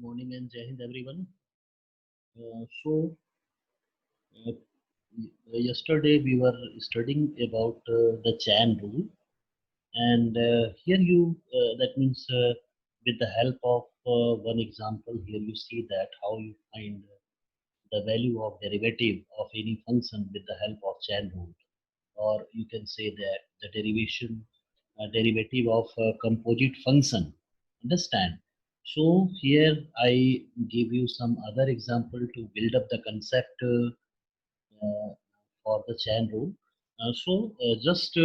Morning and Jai Hind everyone. So yesterday we were studying about the chain rule, and here you that means with the help of one example here you see that how you find the value of derivative of any function with the help of chain rule, or you can say that the derivative of a composite function. Understand? So here I give you some other example to build up the concept for the chain rule. Just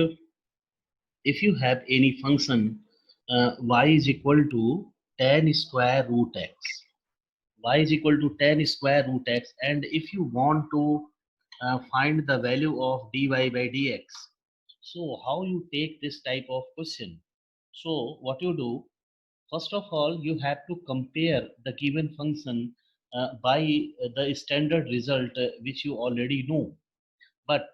if you have any function y is equal to tan square root x, y is equal to tan square root x, and if you want to find the value of dy by dx, so how you take this type of question? So what you do, first of all, you have to compare the given function by the standard result which you already know. But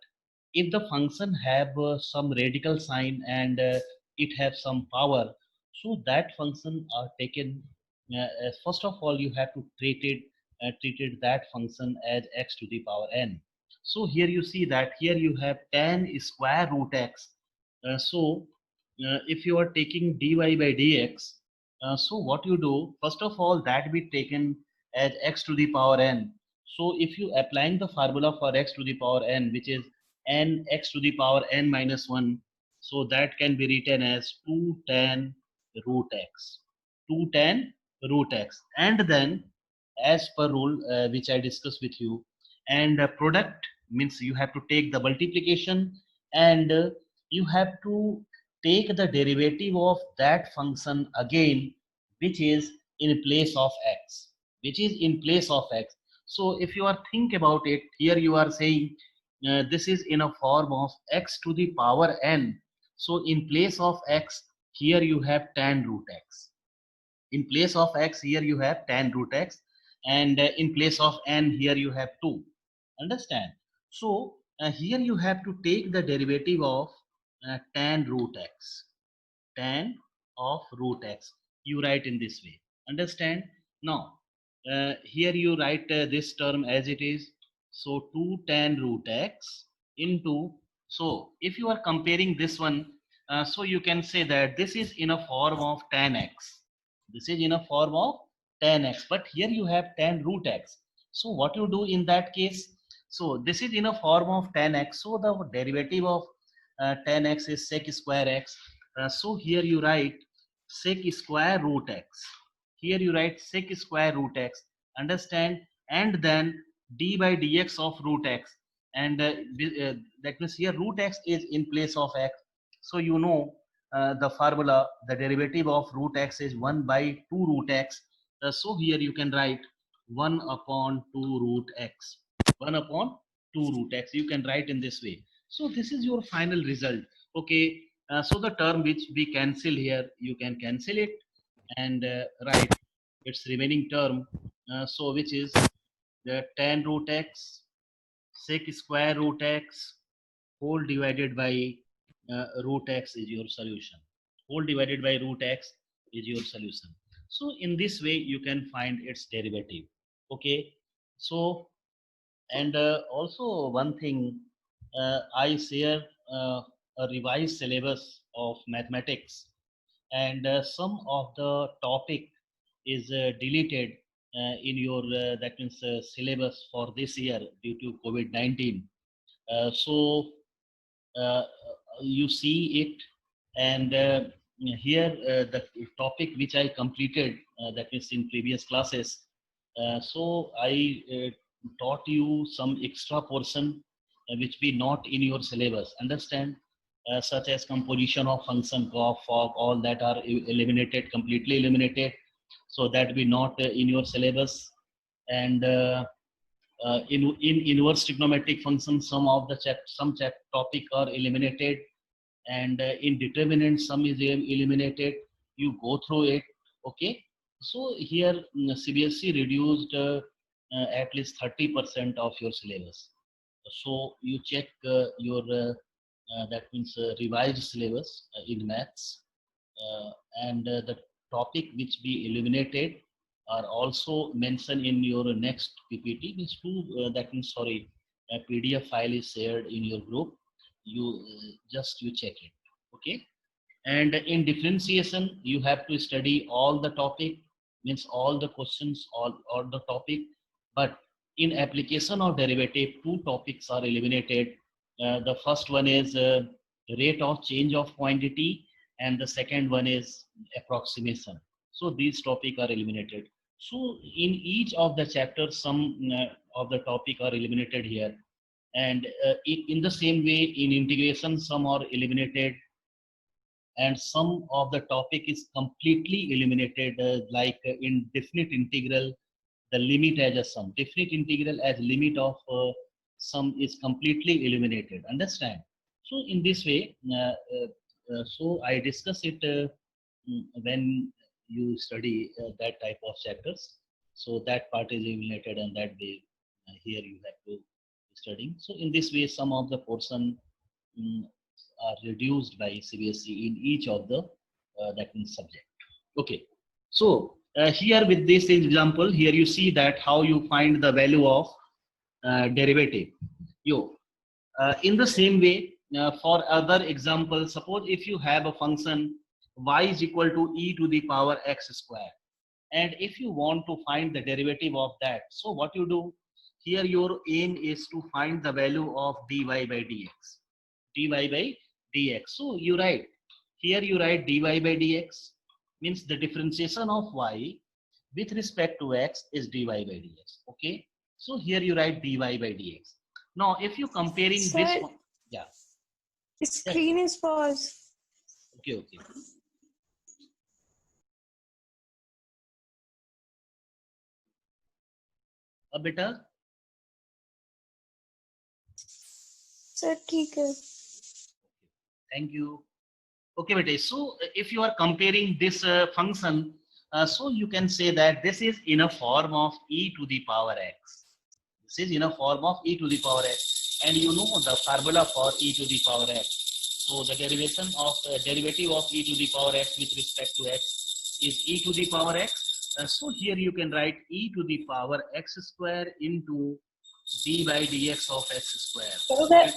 if the function have some radical sign and it have some power, so that function are taken. First of all, you have to treated that function as x to the power n. So here you see that here you have tan square root x. If you are taking dy by dx, so what you do, first of all, that be taken as x to the power n. So if you applying the formula for x to the power n, which is n x to the power n minus 1, so that can be written as 2 tan root x. 2 tan root x. And then as per rule which I discussed with you, and product means you have to take the multiplication, and you have to take the derivative of that function again, which is in place of x, which is in place of x. So if you are think about it, here you are saying this is in a form of x to the power n. So in place of x, here you have tan root x. In place of x, here you have tan root x, and in place of n, here you have 2. Understand? So here you have to take the derivative of tan root x. Tan of root x. You write in this way. Understand? Now, here you write this term as it is. So 2 tan root x into, so if you are comparing this one, so you can say that this is in a form of tan x. This is in a form of tan x, but here you have tan root x. So what you do in that case? So this is in a form of tan x. So the derivative of tan x is sec square x. So here you write sec square root x. Here you write sec square root x. Understand? And then d by dx of root x. And that means here root x is in place of x. So you know the formula, the derivative of root x is 1 by 2 root x. So here you can write 1 upon 2 root x. 1 upon 2 root x. You can write in this way. So this is your final result. Okay. So the term which we cancel here, you can cancel it and write its remaining term. So which is the tan root x sec square root x whole divided by root x is your solution. Whole divided by root x is your solution. So in this way you can find its derivative. Okay. So and also one thing, I share a revised syllabus of mathematics, and some of the topic is deleted in your that means syllabus for this year due to COVID-19. So you see it, and here the topic which I completed that is in previous classes. So I taught you some extra portion which be not in your syllabus. Understand? Such as composition of function, GOF, FOG, all that are eliminated, completely eliminated. So that be not in your syllabus. And in inverse trigonometric functions, some of the topic are eliminated, and in determinant some is eliminated. You go through it. Okay. So here CBSE reduced at least 30% of your syllabus. So you check your that means revised syllabus in maths, and the topic which be eliminated, are also mentioned in your next PPT. Means that means sorry, a PDF file is shared in your group. You just you check it. Okay. And in differentiation, you have to study all the topic, means all the questions, all the topic. But in application of derivative, two topics are eliminated. The first one is rate of change of quantity, and the second one is approximation. So these topics are eliminated. So in each of the chapters, some of the topic are eliminated here. And in the same way, in integration, some are eliminated, and some of the topic is completely eliminated, like in definite integral, the limit as a sum. Definite integral as limit of sum is completely eliminated. Understand? So in this way, so I discuss it when you study that type of chapters. So that part is eliminated, and that way here you have to studying. So in this way, some of the portion are reduced by CBSE in each of the that means subject. Okay, so here with this example, here you see that how you find the value of derivative. In the same way, for other example, suppose if you have a function y is equal to e to the power x square, and if you want to find the derivative of that, so what you do here, your aim is to find the value of dy by dx. Dy by dx. So you write here, you write dy by dx means the differentiation of y with respect to x is dy by dx. Okay, so here you write dy by dx. Now if you comparing Sir, this one, yeah, the screen is paused. okay, okay. अब बेटा Sir, ठीक है. thank you. Okay, beta. So if you are comparing this function, so you can say that this is in a form of e to the power x. This is in a form of e to the power x, and you know the formula for e to the power x. So the derivation of derivative of e to the power x with respect to x is e to the power x. So here you can write e to the power x square into d by dx of x square. Okay.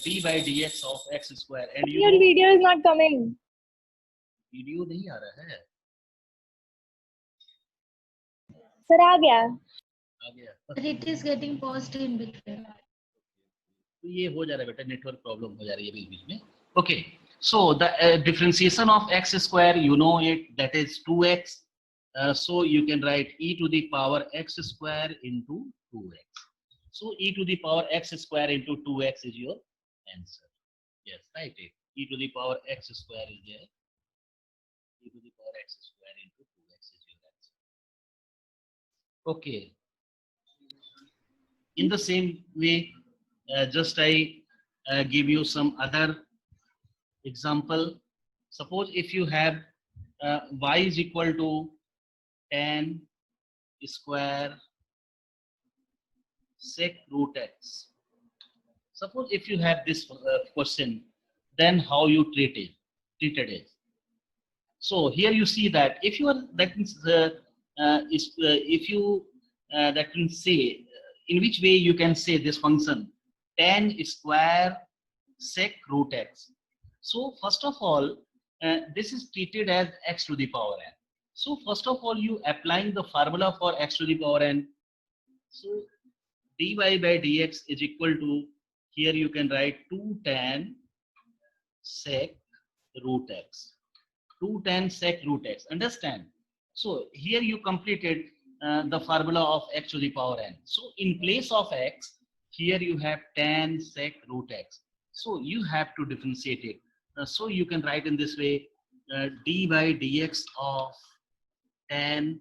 D by dx of x square, and you Your know video is not coming. Video नहीं आ रहा है. Sir, आ गया. आ गया. But it is getting paused in between. तो ये हो जा रहा है बेटा, नेटवर्क प्रॉब्लम हो जा रही है बीच बीच में. Okay, so the differentiation of x square, you know it, that is 2x. So you can write e to the power x square into 2x. So e to the power x square into 2x is your answer. Yes, right. E to the power x square is there. E to the power x square into 2x is your answer. Okay. In the same way, just I give you some other example. Suppose if you have y is equal to tan square sec root x. Suppose if you have this question, then how you treated it. So here you see that if you are, that means if you that means say in which way you can say this function tan square sec root x. So first of all, this is treated as x to the power n. So first of all, you applying the formula for x to the power n. So dy by dx is equal to, here you can write 2 tan sec root x. 2 tan sec root x. Understand? So here you completed the formula of x to the power n. So in place of x, here you have tan sec root x. So you have to differentiate it. So you can write in this way, d by dx of tan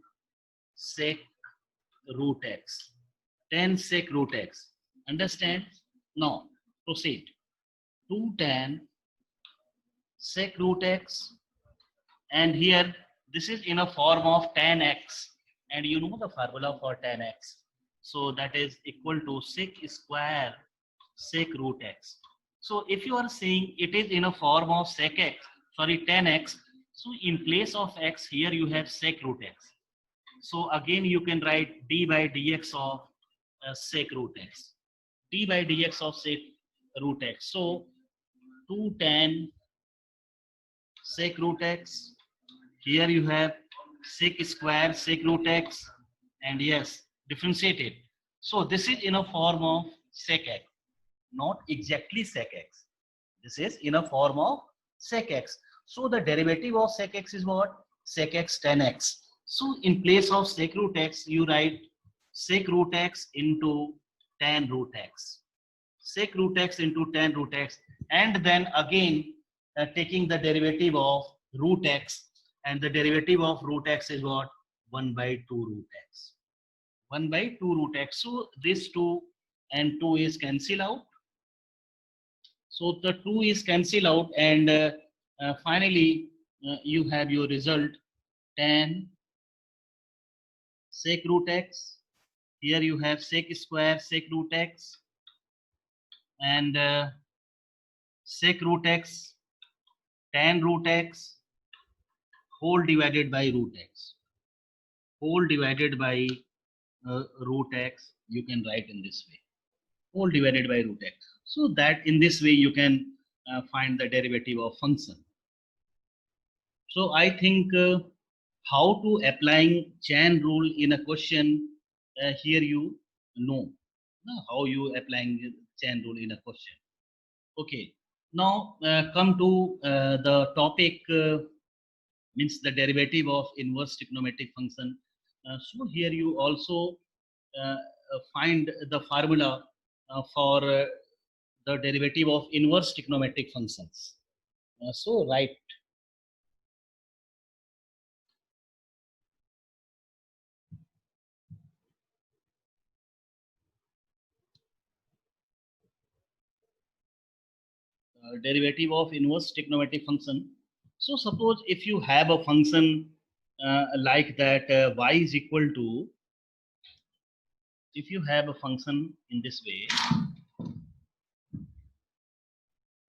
sec root x. Tan sec root x. Understand? Now proceed. 2 tan sec root x, and here this is in a form of tan x, and you know the formula for tan x. So that is equal to sec square sec root x. So if you are saying it is in a form of sec x, sorry, tan x, So in place of x, here you have sec root x. So again, you can write d by dx of sec root x. D by dx of sec root x. So 2 tan sec root x. Here you have sec square sec root x, and yes, differentiate it. So this is in a form of sec x, not exactly sec x. This is in a form of sec x. So the derivative of sec x is what? Sec x tan x. So in place of sec root x, you write sec root x into tan root x. Sec root x into tan root x, and then again taking the derivative of root x, and the derivative of root x is what? 1 by 2 root x. 1 by 2 root x. So this 2 and 2 is cancel out. So the 2 is cancel out, and finally you have your result tan sec root x. Here you have sec square sec root x, and sec root x tan root x whole divided by root x. Whole divided by root x, you can write in this way. Whole divided by root x. So that in this way you can find the derivative of function. So I think how to applying chain rule in a question, here you know how you applying chain rule in a question. Okay, now come to the topic, means the derivative of inverse trigonometric function. So here you also find the formula for the derivative of inverse trigonometric functions. So write derivative of inverse trigonometric function. So suppose if you have a function like that y is equal to, if you have a function in this way,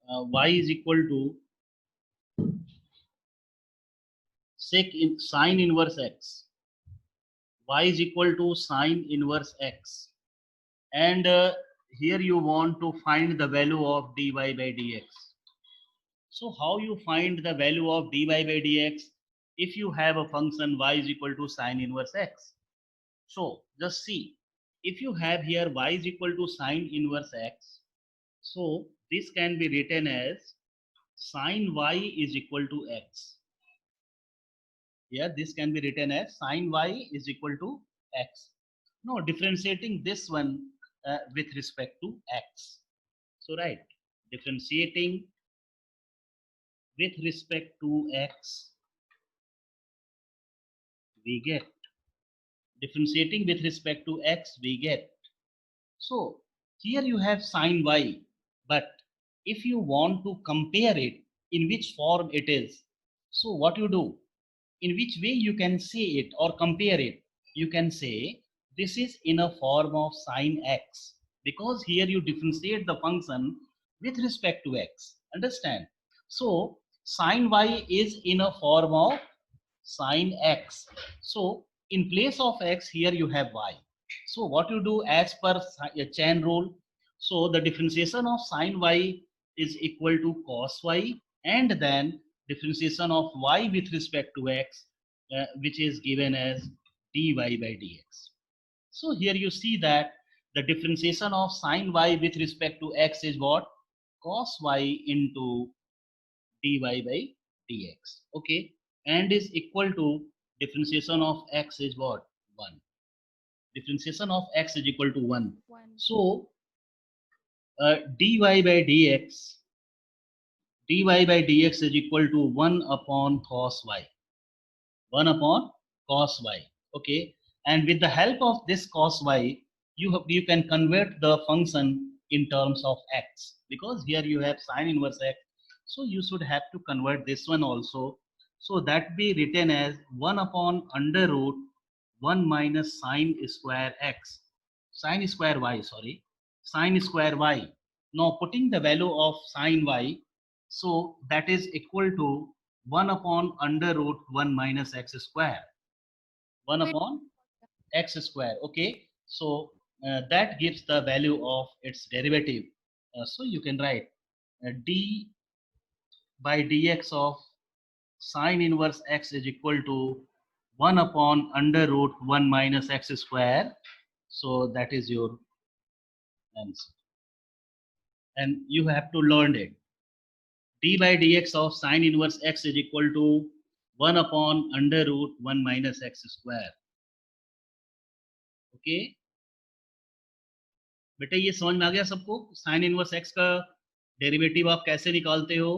y is equal to sine inverse x, y is equal to sine inverse x, and here you want to find the value of dy by dx. So how you find the value of dy by dx if you have a function y is equal to sine inverse x? So just see, if you have here y is equal to sine inverse x, so this can be written as sine y is equal to x. Here this can be written as sine y is equal to x. Now differentiating this one with respect to x. So right, differentiating with respect to x, we get, differentiating with respect to x, we get. So here you have sine y, but if you want to compare it, in which form it is, so what you do, in which way you can say it or compare it, you can say this is in a form of sine x, because here you differentiate the function with respect to x. Understand? So sine y is in a form of sine x. So in place of x, here you have y. So what you do as per chain rule, so the differentiation of sine y is equal to cos y, and then differentiation of y with respect to x, which is given as dy by dx. So here you see that the differentiation of sine y with respect to x is what? Cos y into dy by dx. Okay, and is equal to differentiation of x is what? 1. Differentiation of x is equal to 1. So dy by dx, dy by dx is equal to 1 upon cos y. 1 upon cos y. Okay, and with the help of this cos y, you can convert the function in terms of x, because here you have sine inverse x, so you should have to convert this one also. So that be written as 1 upon under root 1 minus sine square x, sine square y, sorry, sine square y. Now putting the value of sine y, so that is equal to 1 upon under root 1 minus x square. 1 upon x square. Okay, so that gives the value of its derivative. So you can write d by dx of sine inverse x is equal to 1 upon under root 1 minus x square. So that is your answer. And you have to learn it. D by dx of sine inverse x is equal to 1 upon under root 1 minus x square. Okay. बेटा ये समझ में आ गया सबको? Sine inverse x का derivative आप कैसे निकालते हो?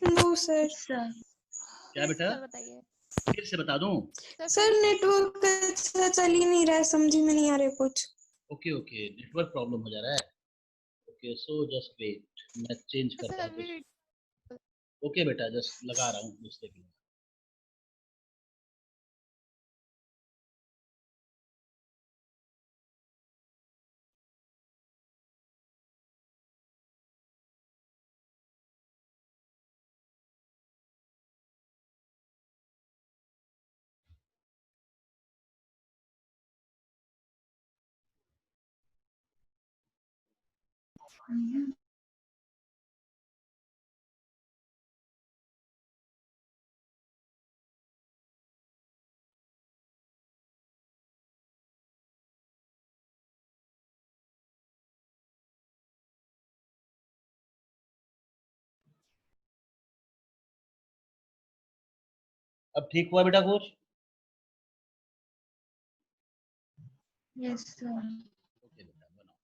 No sir. Sir. क्या बेटा? सर बताइए। फिर से बता दूं? सर नेटवर्क अच्छा चल ही नहीं रहा है, समझ में नहीं आ रहा कुछ। ओके ओके, नेटवर्क प्रॉब्लम हो जा रहा है। ओके, सो जस्ट वेट, मैं चेंज करता हूँ। ओके बेटा, जस्ट लगा रहा हूँ दूसरे के लिए। अब ठीक हुआ बेटा कुछ? Yes, sir. Okay, beta, बनाओ.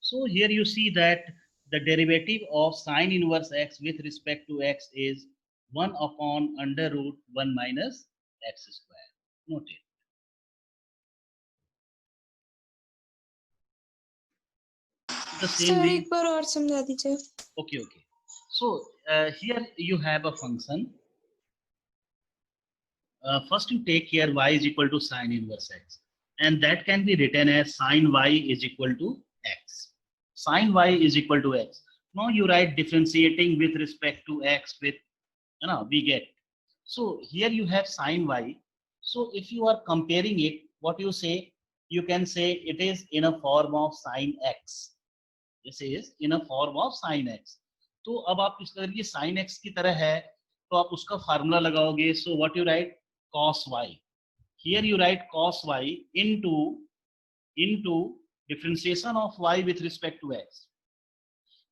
So here you see that the derivative of sine inverse x with respect to x is 1 upon under root 1 minus x square. Note it. The same sir way. एक बार और समझा दीजिए। Okay, okay. So here you have a function. First you take here y is equal to sine inverse x, and that can be written as sine y is equal to x. Sine y is equal to x. Now you write differentiating with respect to x with, you know, we get. So here you have sine y. So if you are comparing it, what you say? You can say it is in a form of sine x. This is in a form of sine x. तो अब आप इस तरह की sin x की तरह है, तो आप उसका फार्मूला लगाओगे. So what you write? Cos y. Here you write cos y into differentiation of y with respect to x.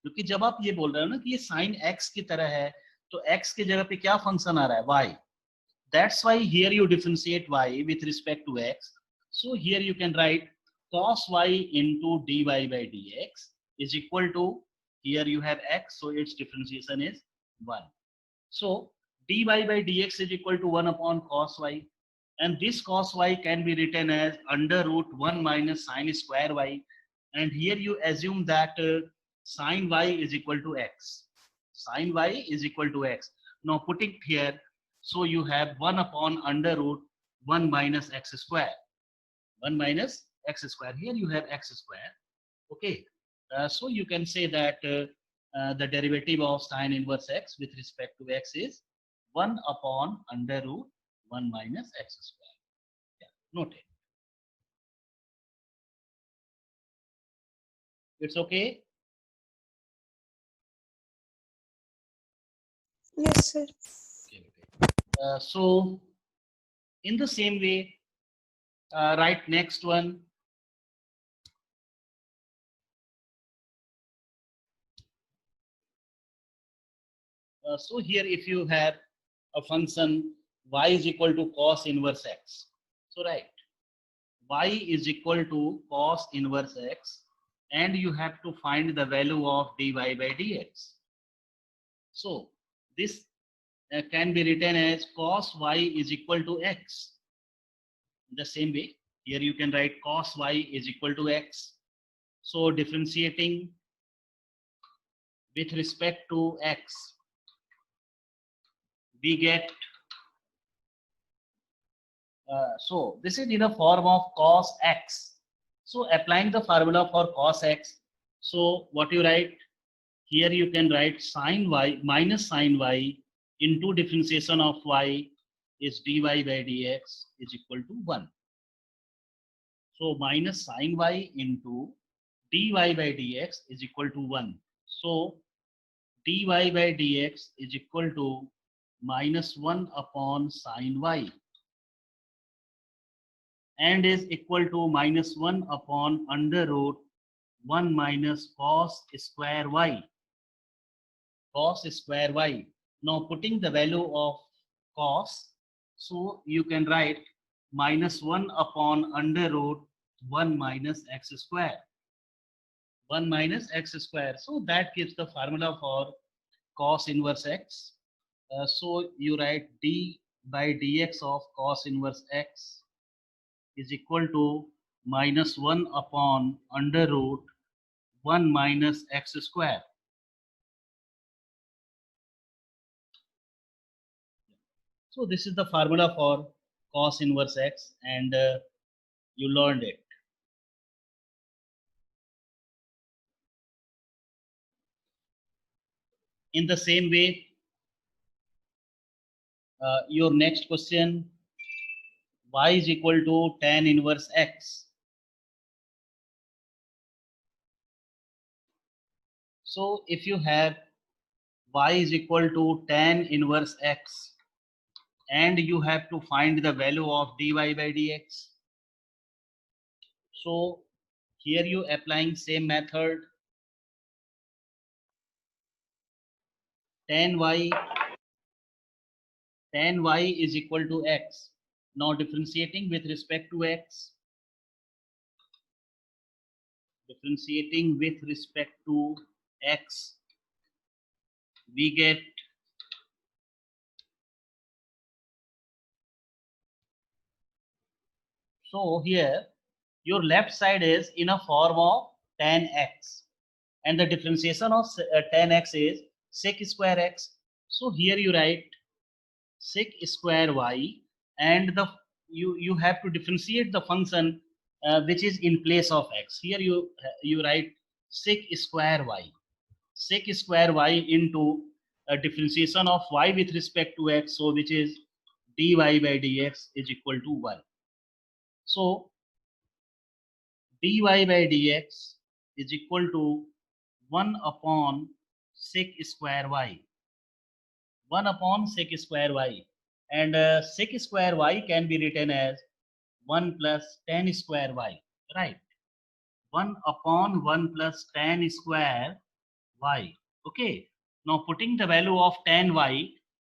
क्योंकि जब आप ये बोल रहे हो ना कि ये sin x की तरह है, तो x की जगह पे क्या फंक्शन आ रहा है? y. That's why here you differentiate y with respect to x. So here you can write cos y into dy by dx is equal to, here you have x, so its differentiation is 1. So dy by dx is equal to 1 upon cos y, and this cos y can be written as under root 1 minus sine square y, and here you assume that sine y is equal to x. Sine y is equal to x. Now put it here, so you have 1 upon under root 1 minus x square. 1 minus x square. Here you have x square. Okay. So you can say that the derivative of sine inverse x with respect to x is 1 upon under root 1 minus x square. Yeah, note it. It's okay? Yes sir. Okay, okay. So in the same way, write next one. So here if you have a function y is equal to cos inverse x. So right, y is equal to cos inverse x, and you have to find the value of dy by dx. So this can be written as cos y is equal to x. In the same way, here you can write cos y is equal to x. So differentiating with respect to x, we get, so this is in a form of cos x. So applying the formula for cos x, so what you write? here you can write sine y minus sine y into differentiation of y is dy by dx is equal to 1. So minus sine y into dy by dx is equal to 1. So dy by dx is equal to minus 1 upon sine y and is equal to minus 1 upon under root 1 minus cos square y. Cos square y. Now putting the value of cos, so you can write minus 1 upon under root 1 minus x square. 1 minus x square. So that gives the formula for cos inverse x. So you write d by dx of cos inverse x is equal to minus 1 upon under root 1 minus x square. So this is the formula for cos inverse x, and you learned it. In the same way, your next question, y is equal to tan inverse x. So if you have y is equal to tan inverse x and you have to find the value of dy by dx. So here you applying same method, tan y is equal to x. Now differentiating with respect to x, we get so here your left side is in a form of tan x and the differentiation of tan x is sec square x. So here you write sec square y and you have to differentiate the function which is in place of x. Here you write sec square y into a differentiation of y with respect to x, so which is dy by dx is equal to 1. So dy by dx is equal to 1 upon sec square y. 1 upon sec square y, and sec square y can be written as 1 plus tan square y, right? 1 upon 1 plus tan square y. Okay, now putting the value of tan y,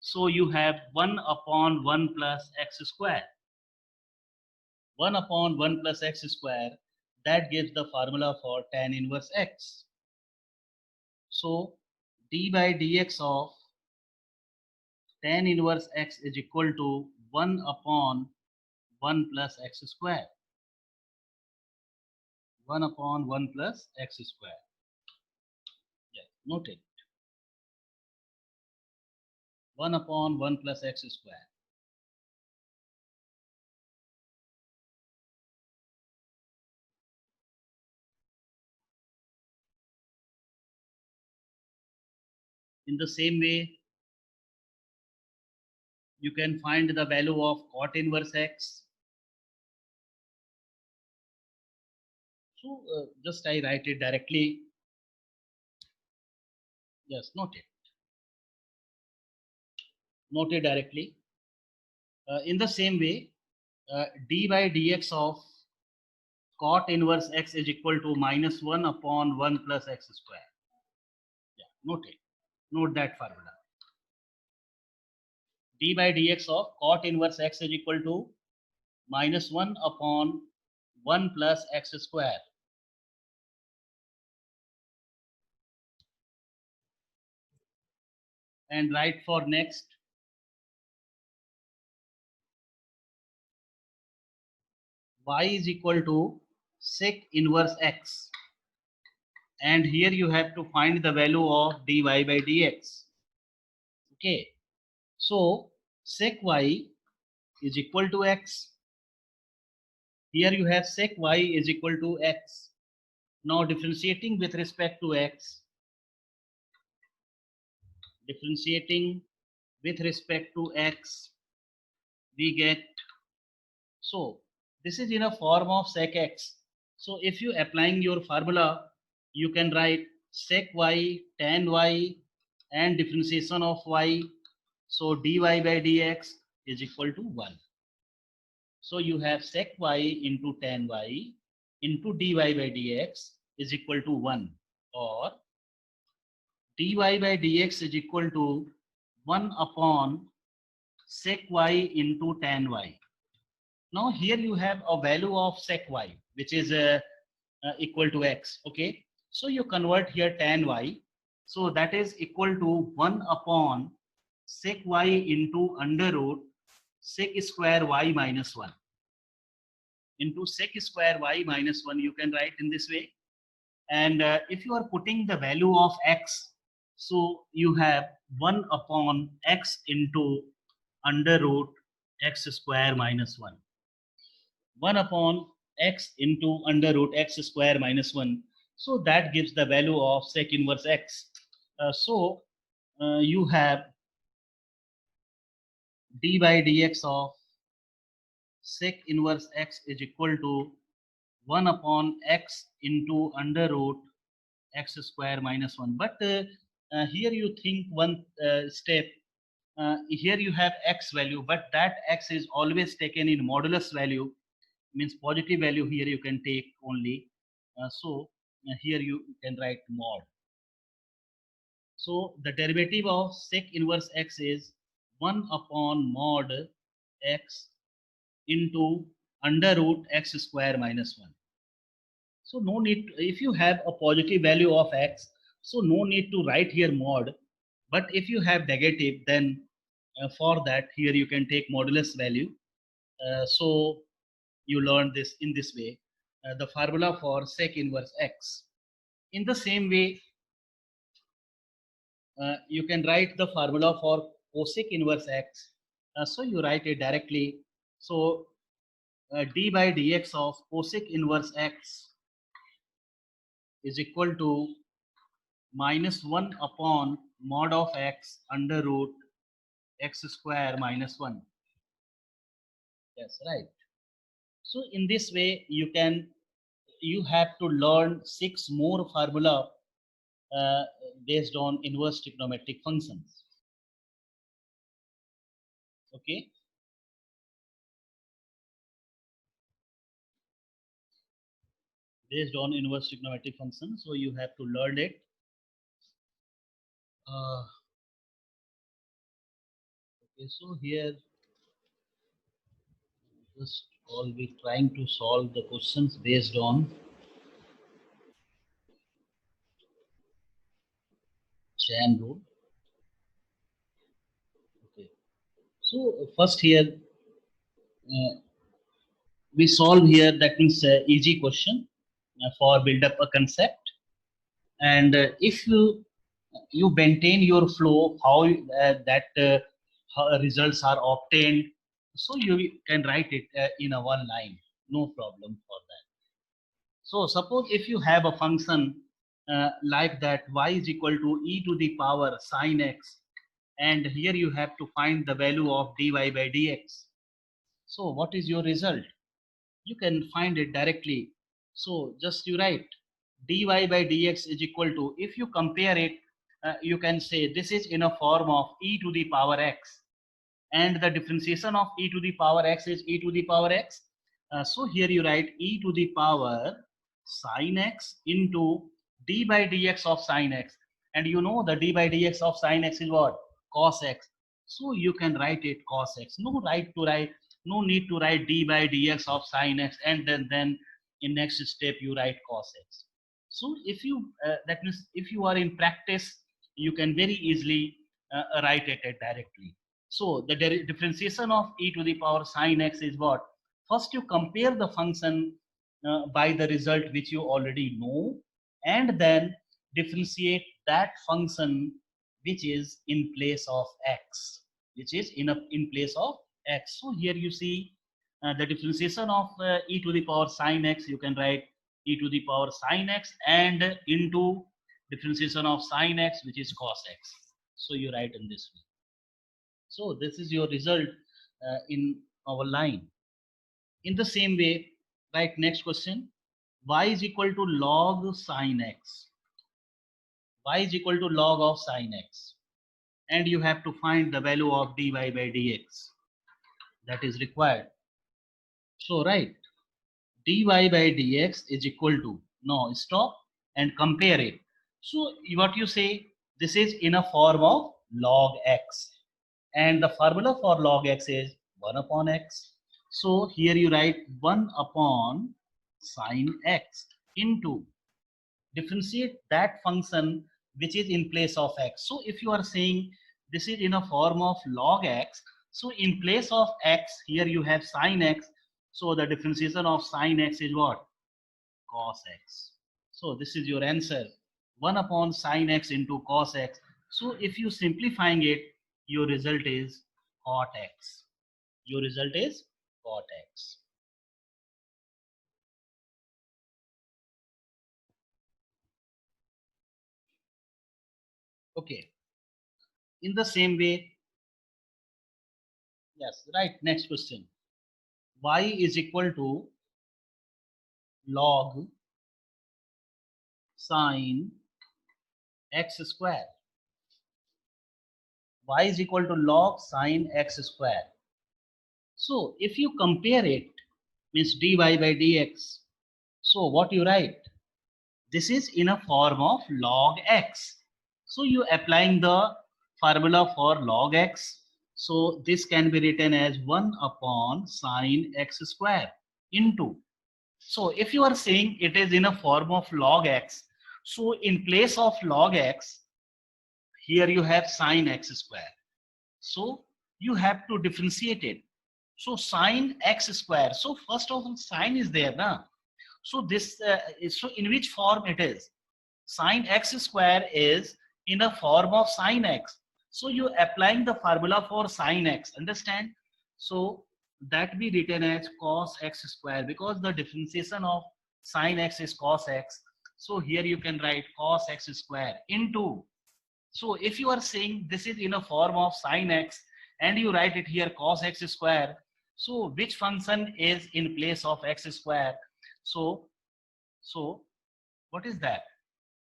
so you have 1 upon 1 plus x square. 1 upon 1 plus x square, that gives the formula for tan inverse x. So d by dx of tan inverse x is equal to 1 upon 1 plus x square. 1 upon 1 plus x square. Yeah, note it. 1 upon 1 plus x square. In the same way, you can find the value of cot inverse x. So just I write it directly. Yes, note it. Note it directly. In the same way, d by dx of cot inverse x is equal to minus 1 upon 1 plus x square. Yeah, note it. Note that formula. D by dx of cot inverse x is equal to minus 1 upon 1 plus x square. And write for next. Y is equal to sec inverse x. And here you have to find the value of dy by dx. Okay. So sec y is equal to x. Here you have sec y is equal to x. Now differentiating with respect to x, differentiating with respect to x, we get, so this is in a form of sec x. So if you applying your formula, you can write sec y tan y and differentiation of y. So dy by dx is equal to 1. So you have sec y into tan y into dy by dx is equal to 1, or dy by dx is equal to 1 upon sec y into tan y. Now here you have a value of sec y, which is equal to x. Okay, so you convert here tan y, so that is equal to 1 upon sec y into under root sec square y minus 1 into sec square y minus 1. You can write in this way, and if you are putting the value of x, so you have 1 upon x into under root x square minus 1. 1 upon x into under root x square minus 1. So that gives the value of sec inverse x. You have d by dx of sec inverse x is equal to 1 upon x into under root x square minus 1. But here you think one step. Here you have x value, but that x is always taken in modulus value, means positive value. Here you can take only. Here you can write mod. So the derivative of sec inverse x is 1 upon mod x into under root x square minus 1. So no need, if you have a positive value of x, so no need to write here mod. But if you have negative, then for that here you can take modulus value. So you learn this in this way, the formula for sec inverse x. In the same way, you can write the formula for cosec inverse x. So you write it directly. So d by dx of cosec inverse x is equal to minus 1 upon mod of x under root x square minus 1. Yes, right. So in this way, you have to learn 6 more formula based on inverse trigonometric functions. Okay. Based on inverse trigonometric functions, so you have to learn it. Okay, so here just all we trying to solve the questions based on chain rule. Okay, so first here we solve here, that means easy question for build up a concept. And if you maintain your flow, how how results are obtained, so you can write it in a one line, no problem for that. So suppose if you have a function like that, y is equal to e to the power sine x, and here you have to find the value of dy by dx. So what is your result? You can find it directly. So just you write dy by dx is equal to, if you compare it, you can say this is in a form of e to the power x, and the differentiation of e to the power x is e to the power x. So here you write e to the power sine x into d by dx of sine x, and you know the d by dx of sine x is what? Cos x. So you can write it cos x. No need to write d by dx of sine x, and then in next step you write cos x. So if you that means if you are in practice, you can very easily write it directly. So the differentiation of e to the power sine x is what? First you compare the function by the result which you already know, and then differentiate that function which is in place of x, which is in place of x. So here you see the differentiation of e to the power sine x, you can write e to the power sine x and into differentiation of sine x, which is cos x. So you write in this way. So this is your result in our line. In the same way, right, next question. Y is equal to log sine x. Y is equal to log of sine x. And you have to find the value of dy by dx. That is required. So, right, dy by dx is equal to, no, stop and compare it. So, what you say, this is in a form of log x. And the formula for log x is 1 upon x. So, here you write 1 upon sine x into differentiate that function which is in place of x. So if you are saying this is in a form of log x, so in place of x here you have sine x. So the differentiation of sine x is what? Cos x. So this is your answer, 1 upon sine x into cos x. So if you simplifying it, your result is cot x. Your result is cot x. Okay. In the same way, yes, right, next question. Y is equal to log sine x square. Y is equal to log sine x square. So if you compare it, means dy by dx. So what you write? This is in a form of log x. So you applying the formula for log x. So this can be written as 1 upon sine x square into. So if you are saying it is in a form of log x, so in place of log x, here you have sine x square. So you have to differentiate it. So sine x square. So first of all, sine is there, na? So this, so in which form it is? Sine x square is in a form of sine x. So you applying the formula for sine x, understand? So that be written as cos x square because the differentiation of sine x is cos x. So here you can write cos x square into. So if you are saying this is in a form of sine x and you write it here cos x square, so which function is in place of x square? So what is that?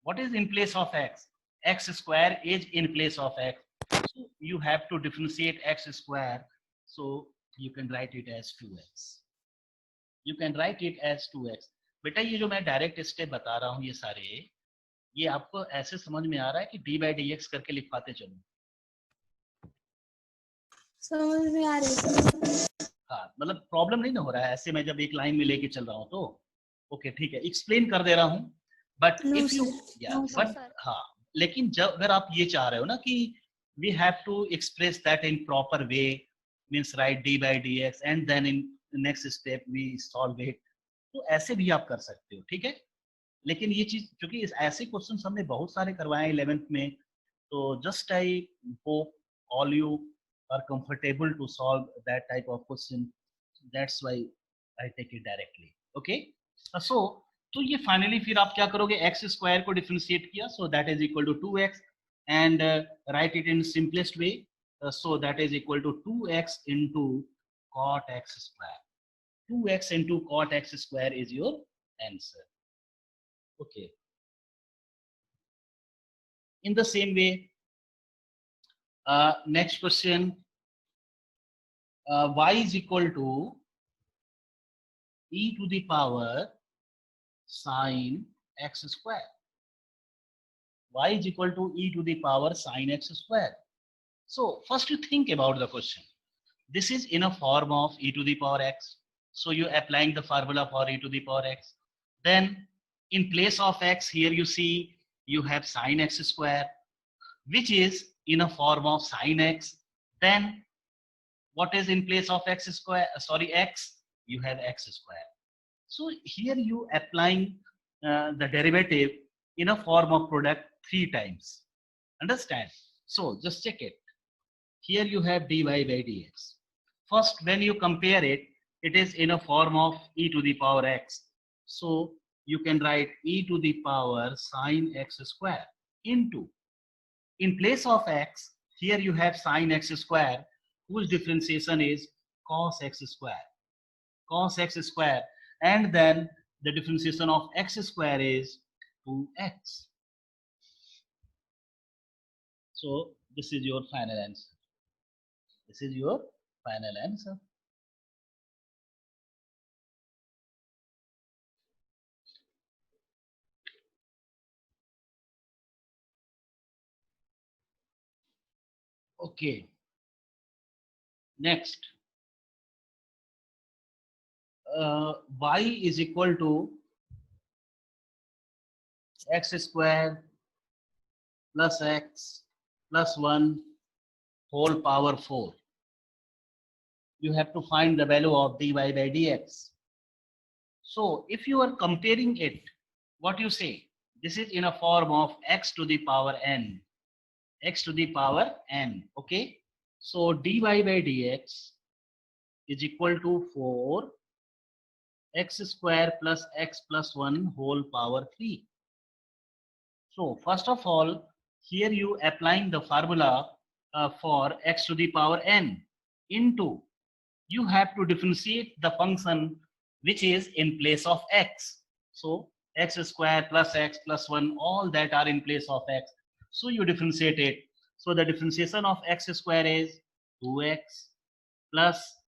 What is in place of x? X square is in place of x. So you have to differentiate x square. So you can write it as 2x. You can write it as 2x. बेटा ये जो मैं direct step बता रहा हूँ ये सारे, ये आपको ऐसे समझ में आ रहा है कि डी बाई डी एक्स करके लिखवाते चलो? समझ में आ रही। हाँ, मतलब प्रॉब्लम नहीं ना हो रहा है ऐसे मैं जब एक लाइन में लेके चल रहा हूँ तो ओके ठीक है, एक्सप्लेन कर दे रहा हूँ बट इफ यू बट हाँ, लेकिन जब अगर आप ये चाह रहे हो ना कि we have to express that in proper way, means right d by d x and then in next step we solve it, तो ऐसे भी आप कर सकते हो, ठीक है? लेकिन ये चीज क्योंकि ऐसे क्वेश्चन हमने बहुत सारे करवाए 11th में, तो just I hope all you are comfortable to solve that type of question. That's why I take it directly. Okay. So तो ये finally फिर आप क्या करोगे? X square को differentiate किया, so that is equal to 2x and write it in simplest way. So that is equal to 2x into cot x square. 2x into cot x square is your answer. Okay. In the same way, next question. Y is equal to e to the power sine x square. Y is equal to e to the power sine x square. So first you think about the question. This is in a form of e to the power x. So you applying the formula for e to the power x. Then in place of x here you see you have sine x square, which is in a form of sine x. Then what is in place of x square? X, you have x square. So here you applying the derivative in a form of product 3 times. Understand? So just check it. Here you have dy by dx. First, when you compare it, it is in a form of e to the power x. So you can write e to the power sine x square into. In place of x, here you have sine x square, whose differentiation is cos x square. Cos x square, and then the differentiation of x square is 2x. So this is your final answer. This is your final answer. Okay. Next, y is equal to x square plus x plus 1 whole power 4. You have to find the value of dy by dx. So if you are comparing it, what you say? This is in a form of x to the power n. X to the power n. Okay. So dy by dx is equal to 4 x square plus x plus 1 whole power 3. So first of all, here you applying the formula for x to the power n into, you have to differentiate the function which is in place of x. So x square plus x plus 1, all that are in place of x. So you differentiate it. So the differentiation of x square is 2x plus